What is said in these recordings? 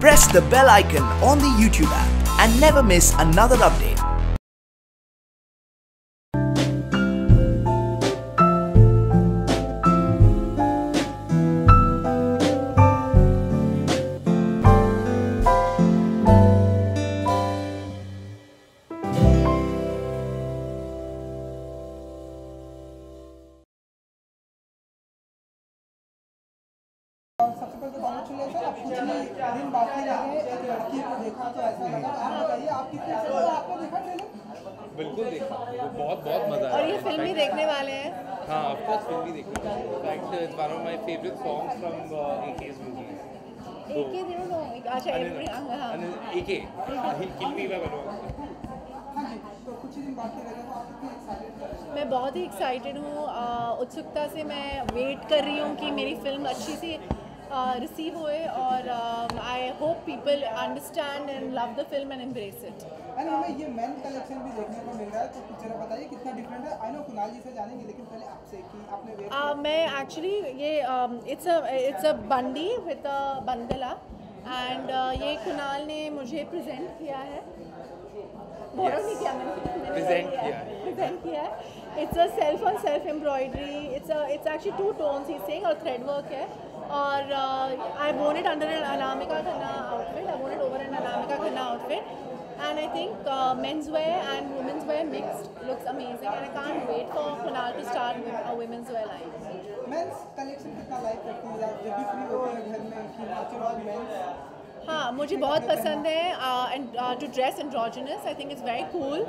Press the bell icon on the YouTube app and never miss another update. सबसे पहले तो congratulation, अब कुछ ही दिन बाकी रहे, एक लड़की को देखा तो ऐसा लगा। आप बताइए, आप कितने एक्साइटेड, आपने देखा ट्रेलर? बिल्कुल देखा, वो बहुत मजा आया। और ये फिल्म भी देखने वाले हैं? हाँ, ऑफ कोर्स फिल्म भी देखने वाले हैं। In fact it's one of my favourite songs from AK's movie. AK they don't know। अच्छा AK ही किल मी बाय बनवा। हाँ जी, तो कुछ ही दिन बाकी रहे, तो आप कितने एक्साइटेड? मैं बहुत ही एक्साइटेड हूँ। उत्सुकता से मैं वेट कर रही हूँ कि मेरी फिल्म अच्छी सी रिसीव होए और I hope people understand and love the film and embrace it. And हमें ये मेन कलेक्शन भी देखने को मिल रहा है, तो कुछ जरा बताइए कितना डिफरेंट है। आई नो कुणाल जी से जानेंगे, लेकिन पहले आपसे कि आपने वेयर मैं एक्चुअली ये इट्स अ बंडी विद अ बंदला एंड ये कुणाल ने मुझे प्रेजेंट किया है। नहीं किया मैंने प्रेजेंट किया है। It's a self on self embroidery. It's actually 2 tones ही सेइंग और थ्रेड वर्क है। और I won it under an Anamika Khanna outfit. I won it over an Anamika Khanna outfit and I think men's wear and women's wear mixed looks amazing and I can't wait for Kunal to start a women's wear line. Men's collection कितना like करती हैं आप जब भी free होती हैं घर में कि नेचुरल मेंस? हाँ, मुझे बहुत पसंद है and to dress androgynous. I think it's very cool.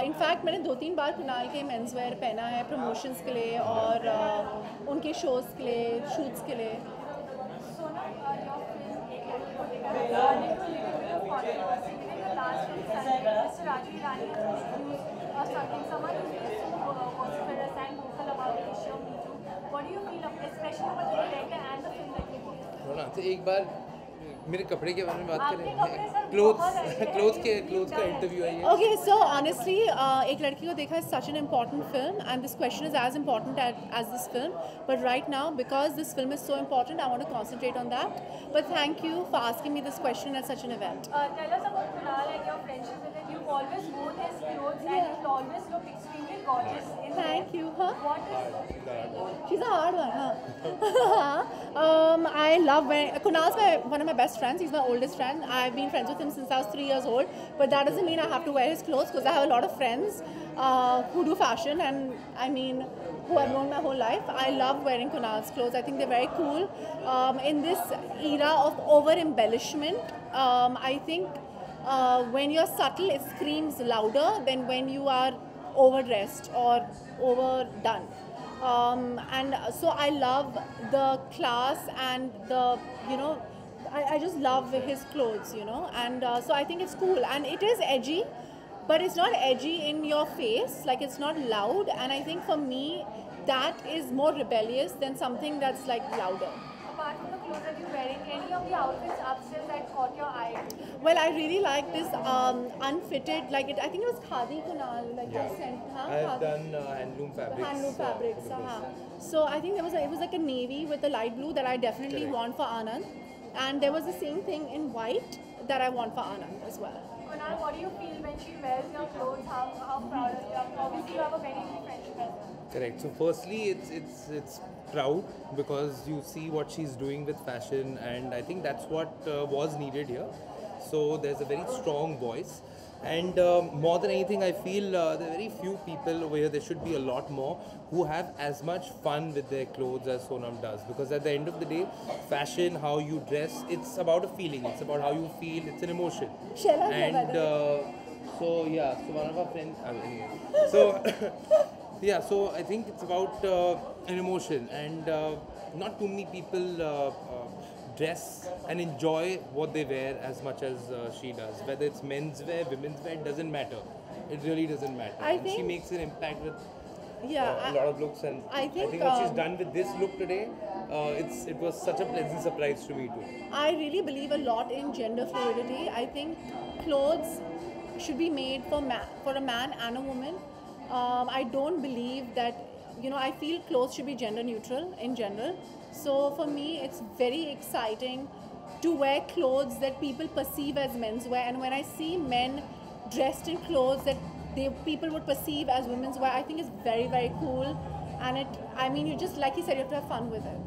In fact मैंने 2-3 बार कुणाल के मेंस वेयर पहना है प्रमोशंस के लिए और उनके शोज़ के लिए, शूट्स के लिए। तो एक बार मेरे कपड़े के बारे में बात करें। क्लोथ्स का इंटरव्यू है ये। Okay, so honestly, एक लड़की को देखा is such an important film and this question is as important as this film. But right now, because this film is so important, I want to concentrate on that. But thank you for asking me this question at such an event. Tell us about Kunal and your friendship with him. You've always worn his clothes and he'll always look extremely gorgeous. Thank you. Huh? What is... She's a hard one, huh? I love when Kunal's one of my best friends. He's my oldest friend. I've been friends with him since I was 3 years old. But that doesn't mean I have to wear his clothes because I have a lot of friends who do fashion and who I've known my whole life. I love wearing Kunal's clothes. I think they're very cool. In this era of over-embellishment, I think when you're subtle, it screams louder than when you are overdressed or overdone. And so I love the class and the, I just love his clothes, and so I think it's cool and it is edgy, but it's not edgy in your face, like it's not loud, and I think for me that is more rebellious than something that's like louder. Apart from the clothes that you're wearing, any of the outfits upstairs that caught your eye? Well, I really like this unfitted, I think it was Khadi Kunal, just sent. I've done handloom fabrics. Handloom fabrics, So I think it was like a navy with a light blue that I definitely want for Anand, and there was the same thing in white that I want for Anand as well. Kunal, what do you feel when she wears your clothes? How proud of you? Obviously, you have a very deep friendship with her. Correct. So firstly, it's proud because you see what she's doing with fashion, and I think that's what was needed here. So there's a very strong voice, and more than anything, I feel there are very few people over here. There should be a lot more who have as much fun with their clothes as Sonam does. Because at the end of the day, fashion, how you dress, it's about a feeling. It's about how you feel. It's an emotion. So one of our friends. Yeah, so I think it's about an emotion, and not too many people dress and enjoy what they wear as much as she does. Whether it's men's wear, women's wear, it doesn't matter. It really doesn't matter. I And think she makes an impact with a lot of looks, and I think what she's done with this look today, it was such a pleasant surprise to me too. I really believe a lot in gender fluidity. I think clothes should be made for a man and a woman. I don't believe that, I feel clothes should be gender neutral in general. So for me, it's very exciting to wear clothes that people perceive as menswear, and when I see men dressed in clothes that people would perceive as women's wear, I think it's very, very cool. And I mean, you just, like you said, you have to have fun with it.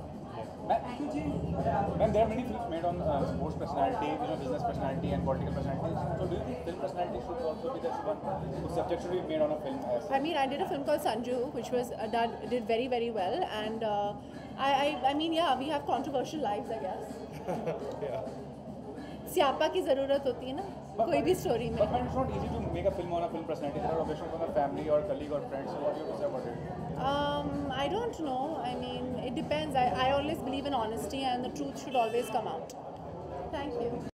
Ma'am, there are many films made on sports personality, business personality and political personality. So do you think film personality should also be the one whose subject should be made on a film? I mean, I did a film called Sanju, which was did very, very well, and I mean, yeah, we have controversial lives, I guess. स्यापा की ज़रूरत होती है ना कोई भी story में. But it's not easy to make a film on a film personality. There are objections from a family or colleague or friends. So what do you have to say about it? I don't know. I mean, it depends. I always believe in honesty, and the truth should always come out. Thank you.